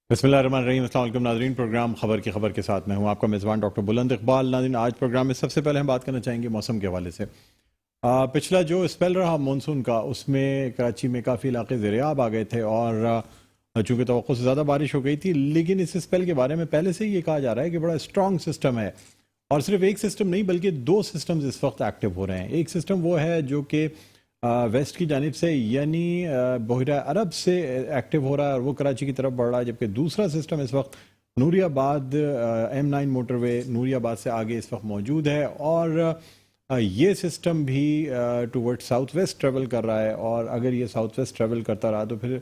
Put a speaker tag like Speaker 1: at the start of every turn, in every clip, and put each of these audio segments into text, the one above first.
Speaker 1: बिस्मिल्लाहिर्रहमानिर्रहीम। अस्सलाम वालेकुम नाज़रीन। प्रोग्राम खबर के साथ मैं हूं आपका मेज़बान डॉक्टर बुलंद इकबाल। नाज़रीन, आज प्रोग्राम में सबसे पहले हम बात करना चाहेंगे मौसम के हवाले से। पिछला जो स्पेल रहा मानसून का, उसमें कराची में काफ़ी इलाके ज़ेर-ए-आब आ गए थे और चूँकि तवक्को से ज़्यादा बारिश हो गई थी, लेकिन इस स्पेल के बारे में पहले से ही ये कहा जा रहा है कि बड़ा स्ट्रॉन्ग सिस्टम है और सिर्फ एक सिस्टम नहीं बल्कि दो सिस्टम्स इस वक्त एक्टिव हो रहे हैं। एक सिस्टम वो है जो कि वेस्ट की जानिब से यानी बहिरा अरब से एक्टिव हो रहा है और वो कराची की तरफ बढ़ रहा है, जबकि दूसरा सिस्टम इस वक्त नूरियाबाद M9 मोटरवे नूरियाबाद से आगे इस वक्त मौजूद है और ये सिस्टम भी टूवर्ड साउथ वेस्ट ट्रेवल कर रहा है। और अगर ये साउथ वेस्ट ट्रेवल करता रहा तो फिर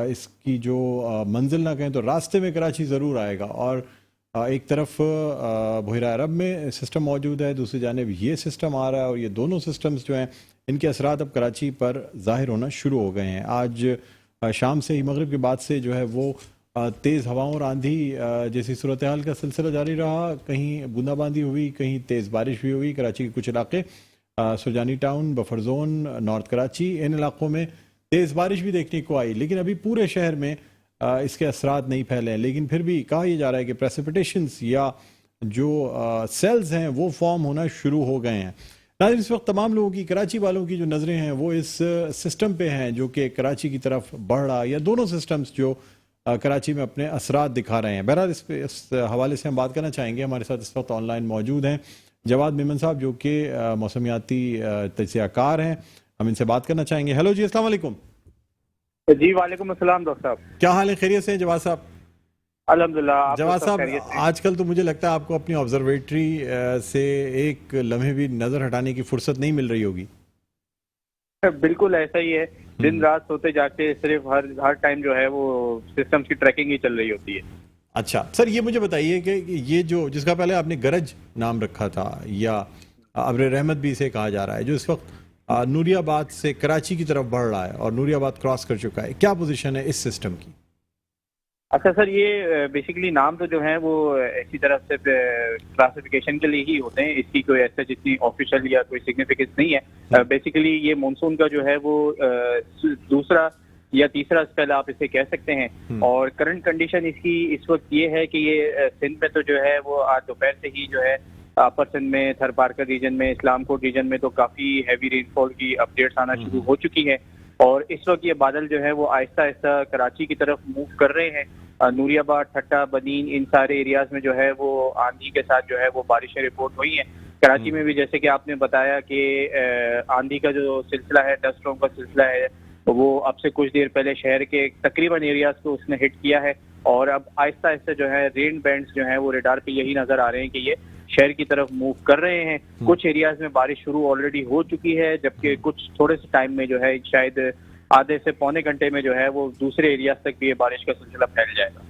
Speaker 1: इसकी जो मंजिल ना कहें तो रास्ते में कराची ज़रूर आएगा। और एक तरफ बहिरा अरब में सिस्टम मौजूद है, दूसरी जानिब ये सिस्टम आ रहा है और ये दोनों सिस्टम्स जो हैं इनके असरात अब कराची पर ज़ाहिर होना शुरू हो गए हैं। आज शाम से ही मगरिब के बाद से जो है वो तेज़ हवाओं और आंधी जैसी सूरत हाल का सिलसिला जारी रहा। कहीं बूंदाबांदी हुई, कहीं तेज़ बारिश भी हुई। कराची के कुछ इलाके Surjani town, buffer zone, north Karachi, इन इलाकों में तेज़ बारिश भी देखने को आई, लेकिन अभी पूरे शहर में इसके असरात नहीं फैले हैं। लेकिन फिर भी कहा यह जा रहा है कि प्रेसिपिटेशंस या जो सेल्स हैं वो फॉर्म होना शुरू हो गए हैं। नाज़रीन, इस वक्त तमाम लोगों की, कराची वालों की जो नज़रें हैं वो इस सिस्टम पे हैं जो कि कराची की तरफ बढ़ रहा है, या दोनों सिस्टम्स जो कराची में अपने असरात दिखा रहे हैं। बहरहाल इस हवाले से हम बात करना चाहेंगे। हमारे साथ इस वक्त ऑनलाइन मौजूद हैं जवाद मेमन साहब जो कि मौसमियाती तज्ज़ियाकार हैं। हम इनसे बात करना चाहेंगे। हेलो जी, अस्सलाम वालेकुम।
Speaker 2: जी वालेकुम अस्सलाम डॉक्टर साहब,
Speaker 1: क्या हाल है? खैरियत से हैं जवाद साहब?
Speaker 2: अल्हम्दुलिल्लाह।
Speaker 1: जवाद साहब, आजकल तो मुझे लगता है आपको अपनी ऑब्जर्वेटरी से एक लम्हे भी नज़र हटाने की फुर्सत नहीं मिल रही होगी।
Speaker 2: बिल्कुल ऐसा ही है, दिन रात सोते जागते सिर्फ हर टाइम जो है वो सिस्टम की ट्रैकिंग ही चल रही होती है।
Speaker 1: अच्छा सर, ये मुझे बताइए कि ये जो जिसका पहले आपने गरज नाम रखा था या अब्र रहमत भी इसे कहा जा रहा है, जो इस वक्त नूरियाबाद से कराची की तरफ बढ़ रहा है और नूरियाबाद क्रॉस कर चुका है, क्या पोजीशन है इस सिस्टम की?
Speaker 2: अच्छा सर, ये बेसिकली नाम तो जो है वो ऐसी तरफ से क्लासिफिकेशन के लिए ही होते हैं, इसकी कोई ऐसा जितनी ऑफिशियल या कोई सिग्निफिकेंस नहीं है। बेसिकली ये मानसून का जो है वो दूसरा या तीसरा स्पेल आप इसे कह सकते हैं। और करंट कंडीशन इसकी इस वक्त ये है कि ये सिंध में तो जो है वो आज दोपहर से ही जो है अपर सिंध में, थर पारकर रीजन में, इस्लामकोट रीजन में तो काफ़ी हैवी रेनफॉल की अपडेट्स आना शुरू हो चुकी है। और इस वक्त ये बादल जो है वो आहिस्ता आहिस्ता कराची की तरफ मूव कर रहे हैं। नूरियाबाद, ठट्टा, बनीन, इन सारे एरियाज में जो है वो आंधी के साथ जो है वो बारिशें रिपोर्ट हुई हैं। कराची में भी जैसे कि आपने बताया कि आंधी का जो सिलसिला है, डस्ट स्टॉर्म का सिलसिला है, वो अब से कुछ देर पहले शहर के तकरीबन एरियाज को उसने हिट किया है। और अब आहिस्ता आहिस्ता जो है रेन बैंड्स जो है वो रेडार पे यही नजर आ रहे हैं कि ये शहर की तरफ मूव कर रहे हैं। कुछ एरियाज में बारिश शुरू ऑलरेडी हो चुकी है, जबकि कुछ थोड़े से टाइम में जो है शायद आधे से पौने घंटे में जो है वो दूसरे एरियाज तक भी ये बारिश का सिलसिला फैल जाएगा।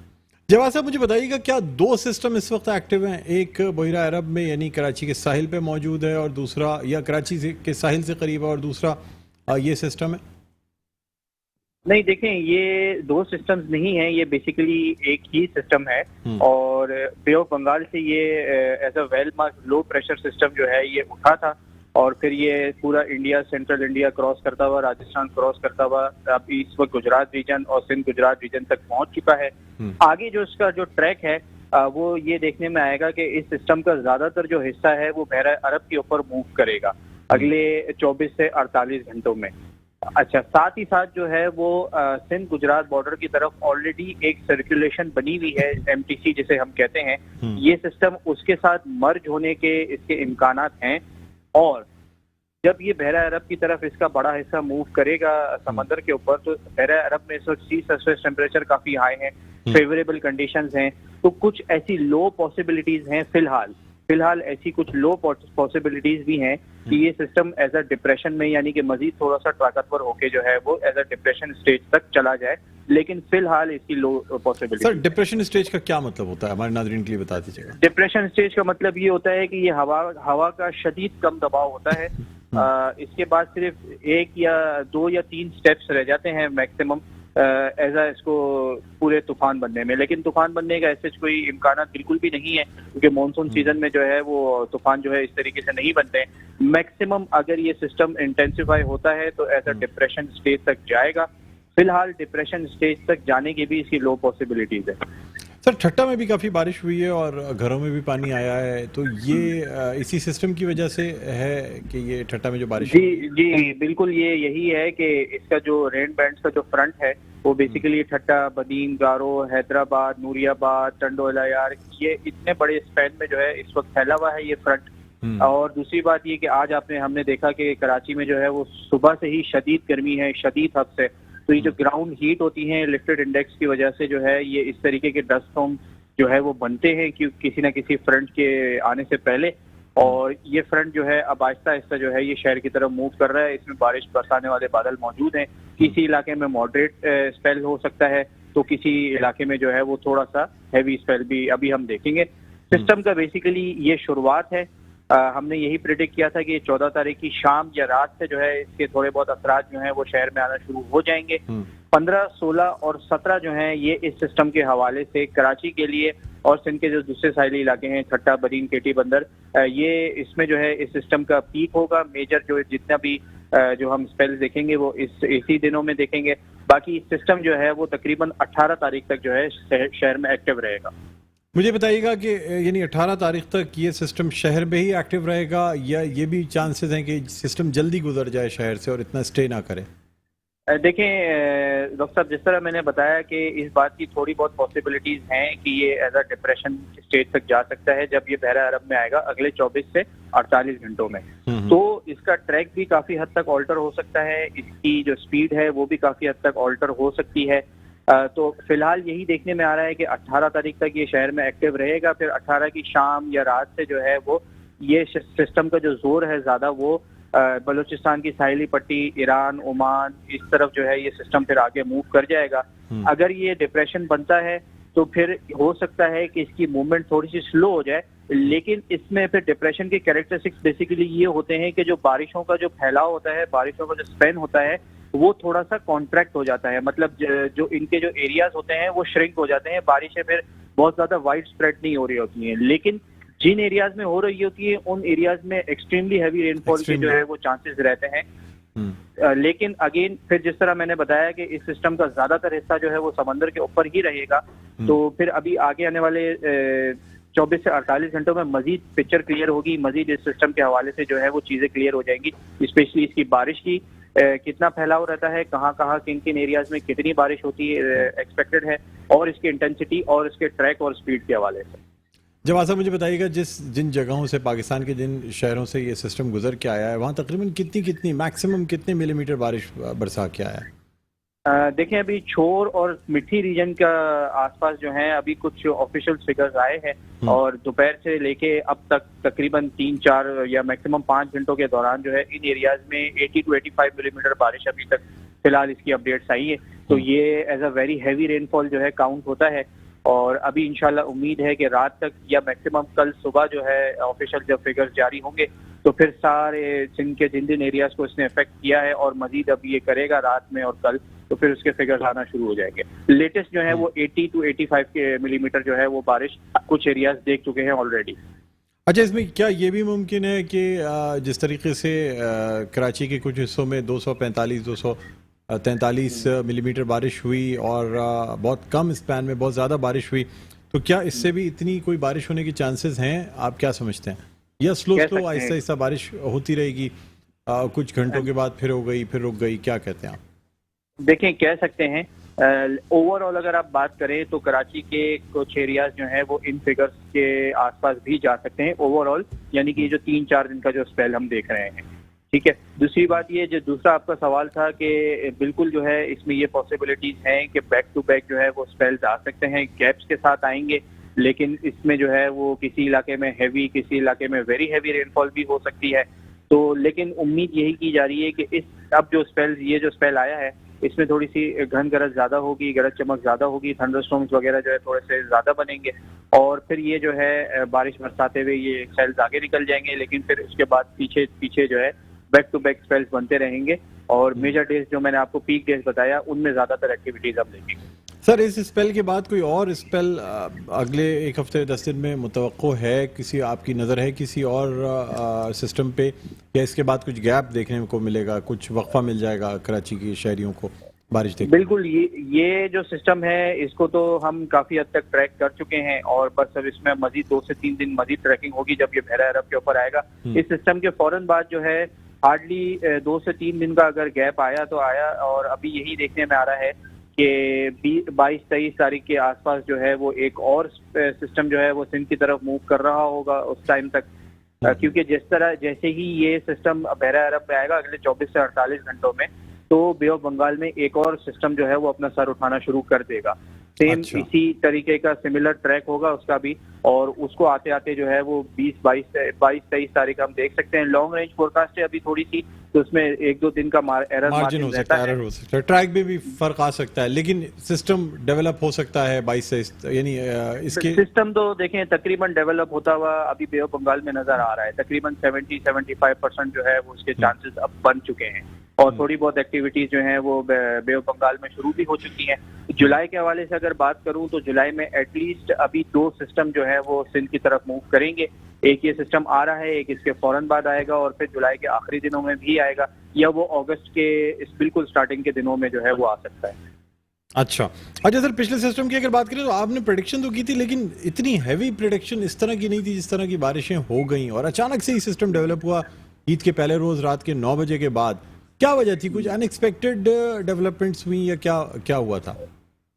Speaker 1: जवाब साहब, मुझे बताइएगा क्या दो सिस्टम इस वक्त एक्टिव हैं? एक बहिरा अरब में यानी कराची के साहिल पे मौजूद है और दूसरा, या कराची के साहिल से करीब है और दूसरा ये सिस्टम है?
Speaker 2: नहीं, देखें, ये दो सिस्टम्स नहीं है, ये बेसिकली एक ही सिस्टम है। और बे ऑफ बंगाल से ये as a well marked low pressure system जो है ये उठा था और फिर ये पूरा इंडिया, सेंट्रल इंडिया क्रॉस करता हुआ, राजस्थान क्रॉस करता हुआ अब इस वक्त गुजरात रीजन और सिंध गुजरात रीजन तक पहुंच चुका है। आगे जो इसका जो ट्रैक है वो ये देखने में आएगा कि इस सिस्टम का ज्यादातर जो हिस्सा है वो बहरा अरब के ऊपर मूव करेगा अगले 24 से 48 घंटों में। अच्छा, साथ ही साथ जो है वो सिंध गुजरात बॉर्डर की तरफ ऑलरेडी एक सर्कुलेशन बनी हुई है, MTC जिसे हम कहते हैं। ये सिस्टम उसके साथ मर्ज होने के इसके इम्कानात हैं। और जब ये बहरा अरब की तरफ इसका बड़ा हिस्सा मूव करेगा समंदर के ऊपर, तो बहरा अरब में इस वक्त सी सरफेस टेम्परेचर काफी हाई है, फेवरेबल कंडीशंस हैं। तो कुछ ऐसी लो पॉसिबिलिटीज हैं फिलहाल ऐसी कुछ लो पॉसिबिलिटीज भी हैं कि ये सिस्टम एज अ डिप्रेशन में, यानी कि मजीद थोड़ा सा ताकतवर होके जो है वो एज अ डिप्रेशन स्टेज तक चला जाए, लेकिन फिलहाल इसकी लो पॉसिबिलिटी।
Speaker 1: सर, डिप्रेशन स्टेज का क्या मतलब होता है, हमारे नाज़रीन के लिए बता दीजिएगा।
Speaker 2: डिप्रेशन स्टेज का मतलब ये होता है कि ये हवा का शदीद कम दबाव होता है। इसके बाद सिर्फ एक या दो या तीन स्टेप्स रह जाते हैं मैक्सिमम ऐसा इसको पूरे तूफान बनने में। लेकिन तूफान बनने का ऐसे कोई इम्कान बिल्कुल भी नहीं है, क्योंकि मानसून सीजन में जो है वो तूफान जो है इस तरीके से नहीं बनते। मैक्सिमम अगर ये सिस्टम इंटेंसिफाई होता है तो एज अ डिप्रेशन स्टेज तक जाएगा। فی الحال ڈپریشن اسٹیج تک جانے کی بھی اس کی لو پاسبلٹیز ہے.
Speaker 1: سر ٹھٹا میں بھی کافی بارش ہوئی ہے اور گھروں میں بھی پانی آیا ہے، تو یہ اسی سسٹم کی وجہ سے ہے کہ یہ ٹھٹا میں جو بارش
Speaker 2: جی بالکل یہی ہے کہ اس کا جو رین بینڈز کا جو فرنٹ ہے وہ بیسیکلی ٹھٹا، بدین، گارو، حیدرآباد، نوری آباد، ٹنڈو الیار، یہ اتنے بڑے اسپین میں جو ہے اس وقت پھیلا ہوا ہے یہ فرنٹ. اور دوسری بات یہ کہ آج ہم نے دیکھا کہ کراچی میں جو ہے وہ صبح سے ہی شدید گرمی ہے، شدید حد سے. تو یہ جو گراؤنڈ ہیٹ ہوتی ہیں لفٹڈ انڈیکس کی وجہ سے جو ہے یہ اس طریقے کے ڈسٹ storm جو ہے وہ بنتے ہیں کہ کسی نہ کسی فرنٹ کے آنے سے پہلے. اور یہ فرنٹ جو ہے اب آہستہ آہستہ جو ہے یہ شہر کی طرف موو کر رہا ہے. اس میں بارش برسانے والے بادل موجود ہیں. کسی علاقے میں ماڈریٹ اسپیل ہو سکتا ہے تو کسی علاقے میں جو ہے وہ تھوڑا سا ہیوی اسپیل بھی ابھی ہم دیکھیں گے. سسٹم کا بیسیکلی یہ شروعات ہے. ہم نے یہی پریڈکٹ کیا تھا کہ 14 تاریخ کی شام یا رات سے جو ہے اس کے تھوڑے بہت اثرات جو ہیں وہ شہر میں آنا شروع ہو جائیں گے. 15, 16 اور 17 جو ہیں یہ اس سسٹم کے حوالے سے کراچی کے لیے اور سندھ کے جو دوسرے ساحلی علاقے ہیں ٹھٹا، بدین، کیٹی بندر، یہ اس میں جو ہے اس سسٹم کا پیک ہوگا. میجر جو جتنا بھی جو ہم اسپیلز دیکھیں گے وہ اسی دنوں میں دیکھیں گے. باقی سسٹم جو ہے وہ تقریباً 18 تاریخ تک جو ہے شہر میں ایکٹیو رہے گا.
Speaker 1: مجھے بتائیے گا کہ یعنی 18 تاریخ تک یہ سسٹم شہر میں ہی ایکٹیو رہے گا یا یہ بھی چانسز ہیں کہ سسٹم جلدی گزر جائے شہر سے اور اتنا اسٹے نہ کرے؟
Speaker 2: دیکھیں ڈاکٹر صاحب، جس طرح میں نے بتایا کہ اس بات کی تھوڑی بہت پاسبلٹیز ہیں کہ یہ ایز اے ڈپریشن اسٹیج تک جا سکتا ہے جب یہ بحیرہ عرب میں آئے گا اگلے 24 سے 48 گھنٹوں میں. تو اس کا ٹریک بھی کافی حد تک آلٹر ہو سکتا ہے، اس کی جو سپیڈ ہے وہ بھی کافی حد تک آلٹر ہو سکتی ہے. تو فی الحال یہی دیکھنے میں آ رہا ہے کہ 18 تاریخ تک یہ شہر میں ایکٹیو رہے گا. پھر 18 کی شام یا رات سے جو ہے وہ یہ سسٹم کا جو زور ہے زیادہ وہ بلوچستان کی ساحلی پٹی، ایران، عمان، اس طرف جو ہے یہ سسٹم پھر آگے موو کر جائے گا. اگر یہ ڈپریشن بنتا ہے تو پھر ہو سکتا ہے کہ اس کی موومنٹ تھوڑی سی سلو ہو جائے. لیکن اس میں پھر ڈپریشن کے کیریکٹرسٹکس بیسیکلی یہ ہوتے ہیں کہ جو بارشوں کا جو پھیلاؤ ہوتا ہے، بارشوں کا جو اسپین ہوتا ہے وہ تھوڑا سا کانٹریکٹ ہو جاتا ہے. مطلب جو ان کے جو ایریاز ہوتے ہیں وہ شرنک ہو جاتے ہیں. بارشیں پھر بہت زیادہ وائڈ اسپریڈ نہیں ہو رہی ہوتی ہیں، لیکن جن ایریاز میں ہو رہی ہوتی ہے ان ایریاز میں ایکسٹریملی ہیوی رین فال کے جو ہے وہ چانسز رہتے ہیں. لیکن اگین پھر جس طرح میں نے بتایا کہ اس سسٹم کا زیادہ تر حصہ جو ہے وہ سمندر کے اوپر ہی رہے گا. تو پھر ابھی آگے آنے والے 24 سے 48 گھنٹوں میں مزید پکچر کلیئر ہوگی. مزید اس سسٹم کے حوالے سے جو ہے وہ چیزیں کلیئر ہو جائیں گی، اسپیشلی اس کی بارش کی کتنا پھیلاؤ رہتا ہے، کہاں کہاں کن کن ایریاز میں کتنی بارش ہوتی ہے ایکسپیکٹڈ ہے، اور اس کی انٹینسٹی اور اس کے ٹریک اور سپیڈ کے حوالے سے.
Speaker 1: جواد صاحب مجھے بتائیے گا جن جگہوں سے پاکستان کے جن شہروں سے یہ سسٹم گزر کے آیا ہے وہاں تقریباً کتنی میکسیمم کتنے ملی میٹر بارش برسا کے آیا ہے؟
Speaker 2: دیکھیں ابھی چھور اور مٹھی ریجن کا آس پاس جو ہیں ابھی کچھ آفیشیل فگرز آئے ہیں اور دوپہر سے لے کے اب تک تقریباً 3-4 یا میکسیمم 5 گھنٹوں کے دوران جو ہے ان ایریاز میں 80 to 85 ملی میٹر بارش ابھی تک فی الحال اس کی اپڈیٹس آئی ہے. تو یہ as a very heavy rain fall جو ہے کاؤنٹ ہوتا ہے. اور ابھی انشاءاللہ امید ہے کہ رات تک یا میکسیمم کل صبح جو ہے آفیشیل جب فگرز جاری ہوں گے تو پھر سارے سندھ کے جن جن ایریاز کو اس نے افیکٹ کیا ہے اور مزید اب یہ کرے گا رات میں اور کل تو پھر اس کے فگرز آنا شروع ہو جائیں گے. لیٹسٹ جو ہے وہ 80 to 85 کے ملی میٹر جو ہے وہ بارش کچھ ایریاز دیکھ چکے ہیں آلریڈی.
Speaker 1: اچھا، اس میں کیا یہ بھی ممکن ہے کہ جس طریقے سے کراچی کے کچھ حصوں میں 243 ملی میٹر بارش ہوئی اور بہت کم اسپین میں بہت زیادہ بارش ہوئی، تو کیا اس سے بھی اتنی کوئی بارش ہونے کی چانسز ہیں؟ آپ کیا سمجھتے ہیں؟ یا سلو آہستہ آہستہ بارش ہوتی رہے گی، کچھ گھنٹوں کے بعد پھر ہو گئی پھر رک گئی، کیا کہتے ہیں آپ؟
Speaker 2: دیکھیں کہہ سکتے ہیں اوور آل اگر آپ بات کریں تو کراچی کے کچھ ایریاز جو ہیں وہ ان فگرز کے آس پاس بھی جا سکتے ہیں اوور آل، یعنی کہ جو 3-4 دن کا جو اسپیل ہم دیکھ رہے ہیں. ٹھیک ہے. دوسری بات یہ جو دوسرا آپ کا سوال تھا کہ بالکل جو ہے اس میں یہ پاسبلٹیز ہیں کہ بیک ٹو بیک جو ہے وہ اسپیلز آ سکتے ہیں، گیپس کے ساتھ آئیں گے، لیکن اس میں جو ہے وہ کسی علاقے میں ہیوی کسی علاقے میں ویری ہیوی رین فال بھی ہو سکتی ہے. تو لیکن امید یہی کی جا رہی ہے کہ اس اب جو اسپیلز یہ جو اسپیل آیا ہے اس میں تھوڑی سی گھن گرج زیادہ ہوگی، گرج چمک زیادہ ہوگی، تھنڈر اسٹارمز وغیرہ جو ہے تھوڑے سے زیادہ بنیں گے اور پھر یہ جو ہے بارش برساتے ہوئے یہ سیلز آگے نکل جائیں گے. لیکن پھر اس کے بعد پیچھے جو ہے بیک ٹو بیک اسپیلز بنتے رہیں گے اور میجر ڈیز جو میں نے آپ کو پیک ڈیز بتایا ان میں زیادہ تر ایکٹیویٹیز ہم دیکھیں گے.
Speaker 1: سر اس اسپیل کے بعد کوئی اور اسپیل اگلے ایک ہفتے 10 دن میں متوقع ہے؟ کسی آپ کی نظر ہے کسی اور سسٹم پہ، یا اس کے بعد کچھ گیپ دیکھنے کو ملے گا، کچھ وقفہ مل جائے گا کراچی کے شہریوں کو बारिश देखते?
Speaker 2: बिल्कुल, ये जो सिस्टम है इसको तो हम काफी हद तक ट्रैक कर चुके हैं और बस अब इसमें मजीद 2 से 3 दिन मजीद ट्रैकिंग होगी जब ये बहरा अरब के ऊपर आएगा। इस सिस्टम के फौरन बाद जो है हार्डली 2 से 3 दिन का अगर गैप आया तो आया, और अभी यही देखने में आ रहा है कि 22-23 तारीख के आसपास जो है वो एक और सिस्टम जो है वो सिंध की तरफ मूव कर रहा होगा उस टाइम तक, क्योंकि जैसे ही ये सिस्टम बहरा अरब में आएगा अगले 24 से 48 घंटों में, तो बे ऑफ बंगाल में एक और सिस्टम जो है वो अपना सर उठाना शुरू कर देगा। सेम
Speaker 1: अच्छा।
Speaker 2: इसी तरीके का सिमिलर ट्रैक होगा उसका भी, और उसको आते आते जो है वो 22-23 तारीख हम देख सकते हैं। लॉन्ग रेंज फोरकास्ट है अभी थोड़ी सी, तो उसमें 1-2 दिन का एरर
Speaker 1: मार्जिन हो सकता है, एरर हो सकता है, ट्रैक भी फर्क आ सकता है, लेकिन सिस्टम डेवलप हो सकता है 22 से, यानी इसके
Speaker 2: सिस्टम तो देखें तकरीबन डेवलप होता हुआ अभी बे ऑफ बंगाल में नजर आ रहा है। तकरीबन 70-75% जो है वो उसके चांसेस अब बन चुके हैं, और थोड़ी बहुत एक्टिविटीज जो हैं वो बे ऑफ बंगाल में शुरू भी हो चुकी हैं। जुलाई के हवाले से अगर बात करूं तो जुलाई में एटलीस्ट अभी 2 सिस्टम जो है वो सिंध की तरफ मूव करेंगे। एक ये सिस्टम आ रहा है, एक इसके फौरन बाद आएगा, और फिर जुलाई के आखिरी दिनों में भी आएगा, या वो अगस्त के इस बिल्कुल स्टार्टिंग के दिनों में जो है वो आ सकता है।
Speaker 1: अच्छा सर, पिछले सिस्टम की अगर बात करें तो आपने प्रेडिक्शन तो की थी, लेकिन इतनी हैवी प्रेडिक्शन इस तरह की नहीं थी जिस तरह की बारिशें हो गई, और अचानक से ही सिस्टम डेवलप हुआ ईद के पहले रोज रात के 9 बजे के बाद। क्या वजह थी? कुछ अनएक्सपेक्टेड डेवलपमेंट्स हुई या क्या हुआ था?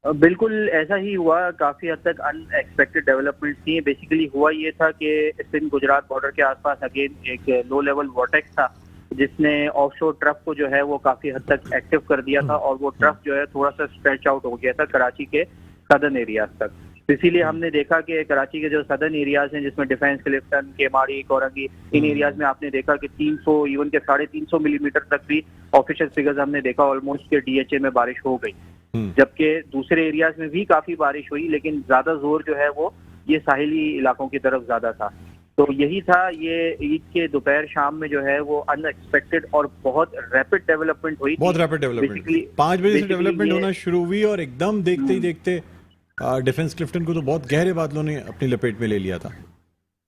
Speaker 2: बिल्कुल ऐसा ही हुआ, काफी हद तक अनएक्सपेक्टेड डेवलपमेंट्स थी। बेसिकली हुआ ये था कि सिंध गुजरात बॉर्डर के आसपास अगेन एक लो लेवल वॉर्टेक्स था जिसने ऑफशोर ट्रफ को जो है वो काफी हद तक एक्टिव कर दिया था, और वो ट्रफ जो है थोड़ा सा स्ट्रेच आउट हो गया था कराची के सदर्न एरियाज तक। इसीलिए हमने देखा कि कराची के जो सदर्न एरियाज हैं जिसमें डिफेंस, क्लिफ्टन, केमाड़ी, कोरंगी, इन एरियाज में आपने देखा कि 300 इवन के 350 मिलीमीटर तक भी ऑफिशियल फिगर्स हमने देखा ऑलमोस्ट के डीएचए में बारिश हो गई। जबकि दूसरे एरियाज में भी काफी बारिश हुई, लेकिन ज्यादा जोर जो है वो ये साहिली इलाकों की तरफ ज्यादा था। तो यही था, ये ईद के दोपहर शाम में जो है वो अनएक्सपेक्टेड और बहुत रैपिड डेवलपमेंट हुई।
Speaker 1: बहुत रैपिड डेवलपमेंट, 5 बजे से डेवलपमेंट होना शुरू हुई और एकदम देखते ही देखते डिफेंस क्लिफ्टन को तो बहुत गहरे बादलों ने अपनी लपेट में ले लिया था।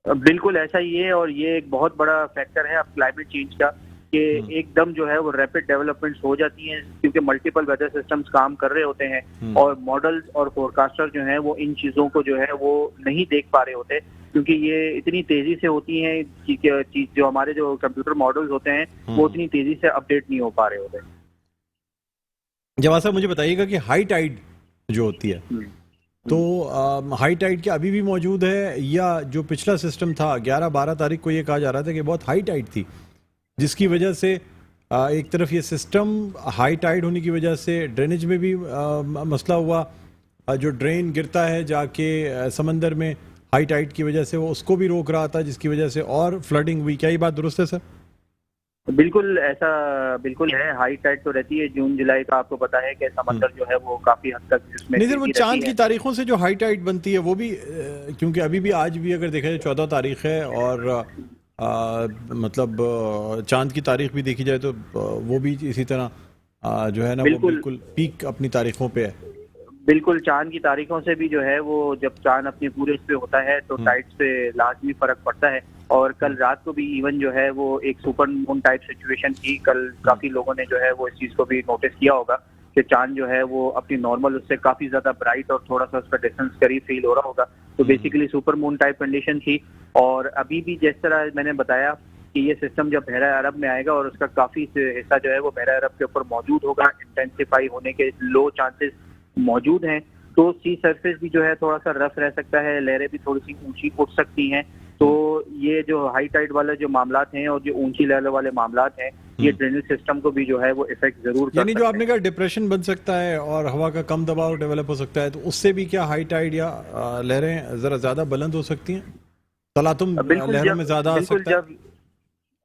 Speaker 2: बिल्कुल ऐसा ही है, और ये एक बहुत बड़ा फैक्टर है अब क्लाइमेट चेंज का कि एकदम जो है वो रैपिड डेवलपमेंट्स हो जाती हैं, क्योंकि मल्टीपल वेदर सिस्टम्स काम कर रहे होते हैं, और मॉडल्स और फोरकास्टर जो हैं वो इन चीज़ों को जो है वो नहीं देख पा रहे होते, क्योंकि ये इतनी तेजी से होती हैं चीज जो हमारे जो कंप्यूटर मॉडल्स होते हैं वो इतनी तेजी से अपडेट नहीं हो पा रहे होते।
Speaker 1: जवाब साहब मुझे बताइएगा कि हाई टाइड जो होती है, तो हाई टाइड क्या अभी भी मौजूद है, या जो पिछला सिस्टम था 11-12 तारीख को ये कहा जा रहा था कि बहुत हाई टाइड थी, जिसकी वजह से एक तरफ ये सिस्टम हाई टाइड होने की वजह से ड्रेनेज में भी मसला हुआ, जो ड्रेन गिरता है जाके समंदर में हाई टाइड की वजह से वो उसको भी रोक रहा था, जिसकी वजह से और फ्लडिंग हुई। क्या ये बात दुरुस्त है सर?
Speaker 2: बिल्कुल ऐसा बिल्कुल है, हाई टाइड तो रहती है जून जुलाई का, आपको पता है कि समंदर जो है वो काफी हद तक जिसमें
Speaker 1: नहीं सर, वो चांद की तारीखों से जो हाई टाइड बनती है वो भी क्योंकि अभी भी आज भी अगर देखा जाए 14 तारीख है, और मतलब चांद की तारीख भी देखी जाए तो वो भी इसी तरह जो है ना वो बिल्कुल पीक अपनी तारीखों पे है।
Speaker 2: बिल्कुल चांद की तारीखों से भी जो है वो जब चांद अपने पूरे पे होता है तो टाइड्स पे लाजमी फर्क पड़ता है, और कल रात को भी इवन जो है वो एक सुपर मून टाइप सिचुएशन थी। कल काफी लोगों ने जो है वो इस चीज को भी नोटिस किया होगा कि चांद जो है वो अपनी नॉर्मल उससे काफी ज्यादा ब्राइट और थोड़ा सा उसका डिस्टेंस करीब फील हो रहा होगा। तो basically super moon type condition थी, और अभी भी जिस तरह मैंने बताया कि ये सिस्टम जब बहरा अरब में आएगा और उसका काफी हिस्सा जो है वो बहरा अरब के ऊपर मौजूद होगा, इंटेंसिफाई होने के लो चांसेस मौजूद हैं, तो सी सरफेस भी जो है थोड़ा सा रफ रह सकता है, लहरें भी थोड़ी सी ऊंची उठ सकती हैं। तो ये जो हाई टाइड वाले जो मामलात हैं और जो ऊंची लहरों वाले मामलात हैं, ये ड्रेनेज सिस्टम को भी जो है वो इफेक्ट जरूर कर,
Speaker 1: यानी जो आपने कहा डिप्रेशन बन सकता है और हवा का कम दबाव डेवलप हो सकता है, तो उससे भी क्या हाई टाइड या लहरें जरा ज्यादा बुलंद हो सकती हैं, तलातुम लहरों में ज्यादा आ सकता है?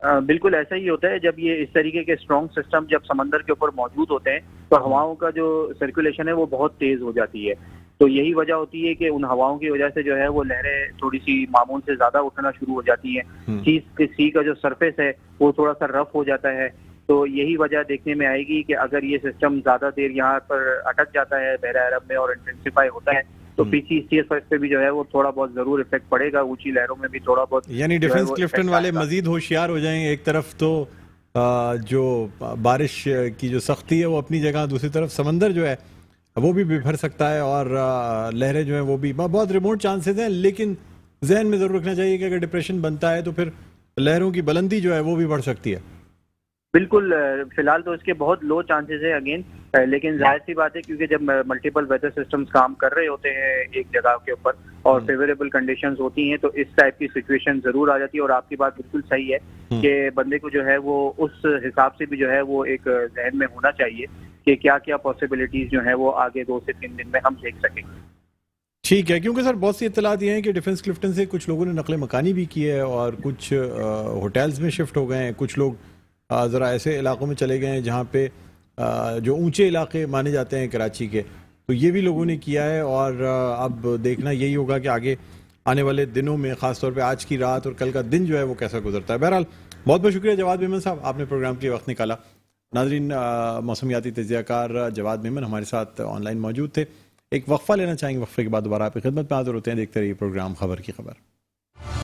Speaker 2: बिल्कुल ऐसा ही होता है, जब ये इस तरीके के स्ट्रॉन्ग सिस्टम जब समंदर के ऊपर मौजूद होते हैं तो हवाओं का जो सर्कुलेशन है वो बहुत तेज हो जाती है। तो यही वजह होती है कि उन हवाओं की वजह से जो है वो लहरें थोड़ी सी मामूल से ज्यादा उठना शुरू हो जाती हैं। सी का जो सरफेस है वो थोड़ा सा रफ हो जाता है। तो यही वजह देखने में आएगी कि अगर ये सिस्टम ज्यादा देर यहाँ पर अटक जाता है बहरा अरब में और इंटेंसिफाई होता है तो पीसीसीएस पे भी जो है वो थोड़ा बहुत जरूर इफेक्ट पड़ेगा, ऊंची लहरों में भी थोड़ा बहुत।
Speaker 1: यानी डिफेंस क्लिफ्टन वाले मजीद होशियार हो जाएंगे, एक तरफ तो جو بارش کی جو سختی ہے وہ اپنی جگہ، دوسری طرف سمندر جو ہے وہ بھی بھر سکتا ہے، اور لہریں جو ہیں وہ بھی بہت ریموٹ چانسز ہیں، لیکن ذہن میں ضرور رکھنا چاہیے کہ اگر ڈپریشن بنتا ہے تو پھر لہروں کی بلندی جو ہے وہ بھی بڑھ سکتی ہے۔
Speaker 2: بالکل، فی الحال تو اس کے بہت لو چانسز ہیں اگین، لیکن ظاہر سی بات ہے کیونکہ جب ملٹیپل ویدر سسٹمز کام کر رہے ہوتے ہیں ایک جگہ کے اوپر اور فیوریبل کنڈیشنز ہوتی ہیں تو اس ٹائپ کی سچویشن ضرور آ جاتی ہے، اور آپ کی بات بالکل صحیح ہے کہ بندے کو جو ہے وہ اس حساب سے بھی جو ہے وہ ایک ذہن میں ہونا چاہیے کہ کیا کیا پاسبلٹیز جو ہیں وہ آگے 2 سے 3 دن میں ہم دیکھ سکیں گے۔
Speaker 1: ٹھیک ہے، کیونکہ سر بہت سی اطلاعات یہ ہیں کہ ڈیفنس کلفٹن سے کچھ لوگوں نے نقل مکانی بھی کی ہے اور کچھ ہوٹلز میں شفٹ ہو گئے ہیں، کچھ لوگ ذرا ایسے علاقوں میں چلے گئے ہیں جہاں پہ جو اونچے علاقے مانے جاتے ہیں کراچی کے، تو یہ بھی لوگوں نے کیا ہے، اور اب دیکھنا یہی ہوگا کہ آگے آنے والے دنوں میں خاص طور پہ آج کی رات اور کل کا دن جو ہے وہ کیسا گزرتا ہے۔ بہرحال بہت بہت شکریہ جواد میمن صاحب، آپ نے پروگرام کے لیے وقت نکالا۔ ناظرین، موسمیاتی تجزیہ کار جواد میمن ہمارے ساتھ آن لائن موجود تھے۔ ایک وقفہ لینا چاہیں گے، وقفے کے بعد دوبارہ آپ کی خدمت میں حاضر ہوتے ہیں۔ دیکھتے رہیے پروگرام خبر کی خبر۔